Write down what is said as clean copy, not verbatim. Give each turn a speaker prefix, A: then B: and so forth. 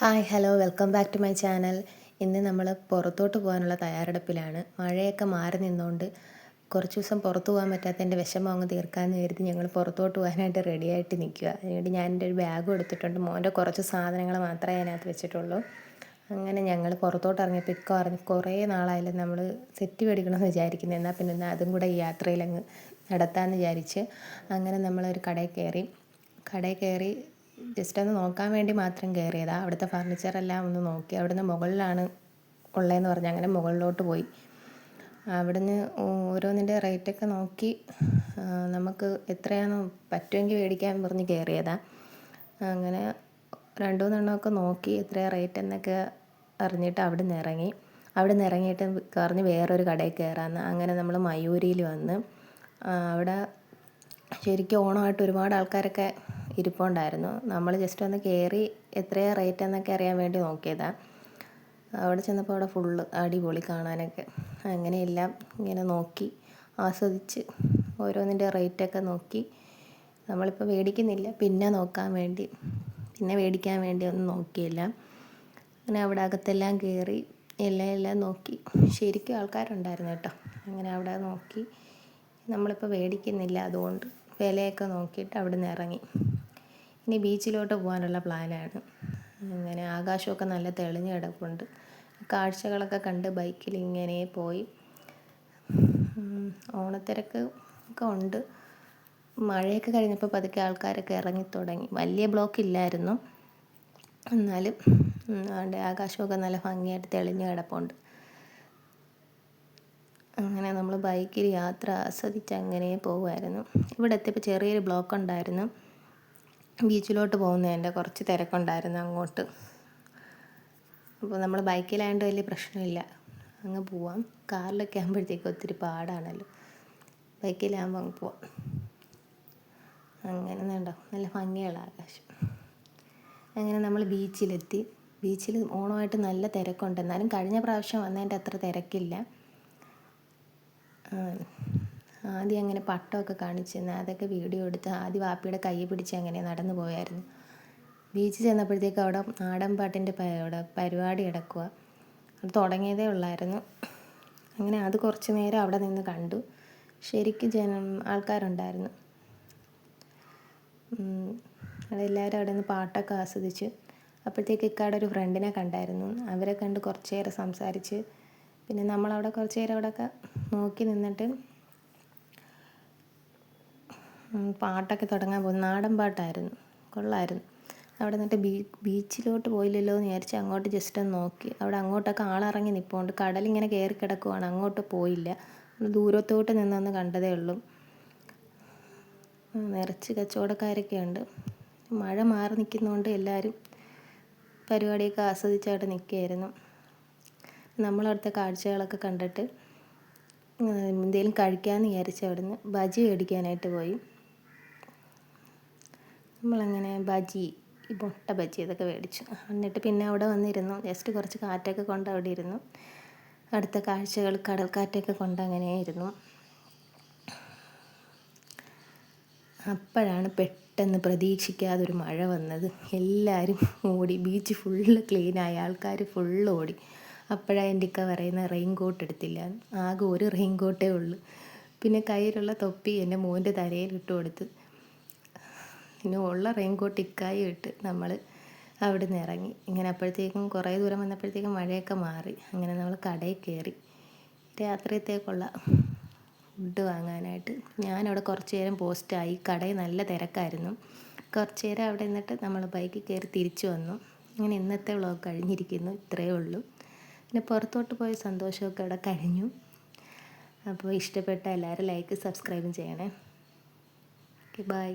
A: Hi hello welcome back to my channel. ഇന്ന് നമ്മൾ പുറത്തോട്ട് പോകാനുള്ള തയ്യാറെടുപ്പിലാണ്. മഴയൊക്കെ മാറി നിന്നുകൊണ്ട് കുറച്ച് ദിവസം പുറത്ത് പോകാൻ പറ്റാത്തതിൻ്റെ വിഷമം അങ്ങ് തീർക്കാമെന്ന് കരുതി ഞങ്ങൾ പുറത്തോട്ട് പോകാനായിട്ട് റെഡിയായിട്ട് നിൽക്കുക. അതിനുവേണ്ടി ഞാൻ എൻ്റെ ഒരു ബാഗും എടുത്തിട്ടുണ്ട്. മോൻ്റെ കുറച്ച് സാധനങ്ങൾ മാത്രമേ അതിനകത്ത് വെച്ചിട്ടുള്ളൂ. അങ്ങനെ ഞങ്ങൾ പുറത്തോട്ട് ഇറങ്ങിയപ്പോൾ ഇക്ക പറഞ്ഞ് കുറേ നാളായാലും നമ്മൾ സെറ്റ് മേടിക്കണമെന്ന് വിചാരിക്കുന്നത്, എന്നാൽ പിന്നെ അതും കൂടെ ഈ യാത്രയിലങ്ങ് നടത്താമെന്ന് വിചാരിച്ച് അങ്ങനെ നമ്മളൊരു കടയിൽ കയറി ജസ്റ്റ് ഒന്ന് നോക്കാൻ വേണ്ടി മാത്രം കയറിയതാണ്. അവിടുത്തെ ഫർണിച്ചറെല്ലാം ഒന്ന് നോക്കി. അവിടുന്ന് മുകളിലാണ് ഉള്ളതെന്ന് പറഞ്ഞ് അങ്ങനെ മുകളിലോട്ട് പോയി. അവിടുന്ന് ഓരോന്നിൻ്റെ റേറ്റൊക്കെ നോക്കി നമുക്ക് എത്രയാണോ പറ്റുമെങ്കിൽ മേടിക്കാൻ പറഞ്ഞ് കയറിയതാണ്. അങ്ങനെ 2-3 നോക്കി എത്രയാണ് റേറ്റ് എന്നൊക്കെ അറിഞ്ഞിട്ട് അവിടെ നിന്ന് ഇറങ്ങിയിട്ട് പറഞ്ഞ് വേറൊരു കടയിൽ കയറാമെന്ന്. അങ്ങനെ നമ്മൾ മയൂരിയിൽ വന്ന് അവിടെ ശരിക്കും ഓണമായിട്ട് ഒരുപാട് ആൾക്കാരൊക്കെ ഇരിപ്പുണ്ടായിരുന്നു. നമ്മൾ ജസ്റ്റ് ഒന്ന് കയറി എത്രയാണ് റേറ്റ് എന്നൊക്കെ അറിയാൻ വേണ്ടി നോക്കിയതാണ്. അവിടെ ചെന്നപ്പോൾ അവിടെ ഫുള്ള് അടിപൊളി കാണാനൊക്കെ. അങ്ങനെയെല്ലാം ഇങ്ങനെ നോക്കി ആസ്വദിച്ച് ഓരോന്നിൻ്റെ റേറ്റൊക്കെ നോക്കി. നമ്മളിപ്പോൾ മേടിക്കുന്നില്ല, പിന്നെ മേടിക്കാൻ വേണ്ടി ഒന്നും നോക്കിയില്ല. അങ്ങനെ അവിടെ അകത്തെല്ലാം കയറി എല്ലാം നോക്കി. ശരിക്കും ആൾക്കാരുണ്ടായിരുന്നു കേട്ടോ. അങ്ങനെ അവിടെ നോക്കി. നമ്മളിപ്പോൾ മേടിക്കുന്നില്ല, അതുകൊണ്ട് വിലയൊക്കെ നോക്കിയിട്ട് അവിടെ നിന്ന് ഇറങ്ങി. ഇനി ബീച്ചിലോട്ട് പോകാനുള്ള പ്ലാനാണ്. അങ്ങനെ ആകാശമൊക്കെ നല്ല തെളിഞ്ഞ് കിടപ്പുണ്ട്. കാഴ്ചകളൊക്കെ കണ്ട് ബൈക്കിൽ ഇങ്ങനെ പോയി. ഓണത്തിരക്ക് ഒക്കെ ഉണ്ട്. മഴയൊക്കെ കഴിഞ്ഞപ്പോൾ പതുക്കെ ആൾക്കാരൊക്കെ ഇറങ്ങി തുടങ്ങി. വലിയ ബ്ലോക്ക് ഇല്ലായിരുന്നു, എന്നാലും അതുകൊണ്ട് ആകാശമൊക്കെ നല്ല ഭംഗിയായിട്ട് തെളിഞ്ഞ് കിടപ്പുണ്ട്. അങ്ങനെ നമ്മൾ ബൈക്കിൽ യാത്ര ആസ്വദിച്ച് അങ്ങനെ പോകുമായിരുന്നു. ഇവിടെ എത്തിയപ്പോൾ ചെറിയൊരു ബ്ലോക്ക് ഉണ്ടായിരുന്നു. ബീച്ചിലോട്ട് പോകുന്നതിൻ്റെ കുറച്ച് തിരക്കുണ്ടായിരുന്നു അങ്ങോട്ട്. അപ്പോൾ നമ്മൾ ബൈക്കിലായതുകൊണ്ട് വലിയ പ്രശ്നമില്ല, അങ്ങ് പോവാം. കാറിലൊക്കെ ആകുമ്പോഴത്തേക്കും ഒത്തിരി പാടാണല്ലോ. ബൈക്കിലാകുമ്പോൾ അങ്ങ് പോവാം. അങ്ങനെ വേണ്ട നല്ല ഭംഗിയുള്ള ആകാശം. അങ്ങനെ നമ്മൾ ബീച്ചിലെത്തി. ബീച്ചിൽ ഓണമായിട്ട് നല്ല തിരക്കുണ്ട്. എന്നാലും കഴിഞ്ഞ പ്രാവശ്യം വന്നതിൻ്റെ അത്ര തിരക്കില്ല. ആദ്യം അങ്ങനെ പട്ടമൊക്കെ കാണിച്ച് അതൊക്കെ വീഡിയോ എടുത്ത് ആദ്യം വാപ്പിയുടെ കൈ പിടിച്ച് അങ്ങനെ നടന്നു പോയായിരുന്നു. ബീച്ചിൽ ചെന്നപ്പോഴത്തേക്ക് അവിടെ നാടൻ പാട്ടിൻ്റെ അവിടെ പരിപാടി കിടക്കുക. അത് തുടങ്ങിയതേ ഉള്ളായിരുന്നു. അങ്ങനെ അത് കുറച്ച് നേരം അവിടെ നിന്ന് കണ്ടു. ശരിക്കും ആൾക്കാരുണ്ടായിരുന്നു. അതെല്ലാവരും അവിടെ നിന്ന് പാട്ടൊക്കെ ആസ്വദിച്ച്. അപ്പോഴത്തേക്ക് ഇക്കാടെ ഒരു ഫ്രണ്ടിനെ കണ്ടായിരുന്നു. അവരെ കണ്ട് കുറച്ച് നേരം സംസാരിച്ച് പിന്നെ നമ്മളവിടെ കുറച്ച് നേരം അവിടെയൊക്കെ നോക്കി നിന്നിട്ട് പാട്ടൊക്കെ തുടങ്ങാൻ പോകുന്നു. നാടൻ പാട്ടായിരുന്നു, കൊള്ളായിരുന്നു. അവിടെ നിന്നിട്ട് ബീച്ചിലോട്ട് പോയില്ലല്ലോ എന്ന് വിചാരിച്ച് അങ്ങോട്ട് ജസ്റ്റ് ഒന്ന് നോക്കി. അവിടെ അങ്ങോട്ടൊക്കെ ആളിറങ്ങി നിൽപ്പുണ്ട്. കടലിങ്ങനെ കയറി കിടക്കുവാണ്. അങ്ങോട്ട് പോയില്ല, ദൂരത്തോട്ട് നിന്നൊന്ന് കണ്ടതേ ഉള്ളൂ. നിറച്ച് കച്ചവടക്കാരൊക്കെ ഉണ്ട്. മഴ മാറി നിൽക്കുന്നതുകൊണ്ട് എല്ലാവരും പരിപാടിയൊക്കെ ആസ്വദിച്ചവിടെ നിൽക്കുകയായിരുന്നു. നമ്മളവിടുത്തെ കാഴ്ചകളൊക്കെ കണ്ടിട്ട് എന്തെങ്കിലും കഴിക്കാമെന്ന് വിചാരിച്ച് അവിടുന്ന് ബജി മേടിക്കാനായിട്ട് പോയി. നമ്മളങ്ങനെ മുട്ട ബജി ഇതൊക്കെ മേടിച്ചു. എന്നിട്ട് പിന്നെ അവിടെ വന്നിരുന്നു. ജസ്റ്റ് കുറച്ച് കാറ്റൊക്കെ കൊണ്ട് അവിടെ ഇരുന്നു. അടുത്ത കാഴ്ചകൾ കടൽക്കാറ്റൊക്കെ കൊണ്ട് അങ്ങനെ ഇരുന്നു. അപ്പോഴാണ് പെട്ടെന്ന് പ്രതീക്ഷിക്കാതൊരു മഴ വന്നത്. എല്ലാവരും ഓടി. ബീച്ച് ഫുള്ള് ക്ലീനായി, ആൾക്കാർ ഫുള്ള് ഓടി. അപ്പോഴാണ് എൻ്റെ ഇക്ക പറയുന്നത് റെയിൻ കോട്ട് എടുത്തില്ല. ആകെ ഒരു റെയിൻ കോട്ടേ ഉള്ളൂ. പിന്നെ കയ്യിലുള്ള തൊപ്പി എൻ്റെ മോൻ്റെ തലയിൽ ഇട്ട് കൊടുത്ത്. പിന്നെ ഉള്ള റെയിൻ കോട്ട് ഇക്കായും ഇട്ട് നമ്മൾ അവിടെ നിന്ന് ഇറങ്ങി. ഇങ്ങനെ അപ്പോഴത്തേക്കും കുറേ ദൂരം വന്നപ്പോഴത്തേക്കും മഴയൊക്കെ മാറി. അങ്ങനെ നമ്മൾ കടയിൽ കയറി രാത്രിയത്തേക്കുള്ള ഫുഡ് വാങ്ങാനായിട്ട്. ഞാനവിടെ കുറച്ച് നേരം പോസ്റ്റായി. കടയിൽ നല്ല തിരക്കായിരുന്നു. കുറച്ച് നേരം അവിടെ നിന്നിട്ട് നമ്മൾ ബൈക്കിൽ കയറി തിരിച്ചു വന്നു. അങ്ങനെ ഇന്നത്തെ വ്ളോഗ് കഴിഞ്ഞിരിക്കുന്നു. ഇത്രയേ ഉള്ളൂ. പിന്നെ പുറത്തോട്ട് പോയ സന്തോഷമൊക്കെ അവിടെ കഴിഞ്ഞു. അപ്പോൾ ഇഷ്ടപ്പെട്ട എല്ലാവരും ലൈക്ക് സബ്സ്ക്രൈബും ചെയ്യണേ. Okay, by.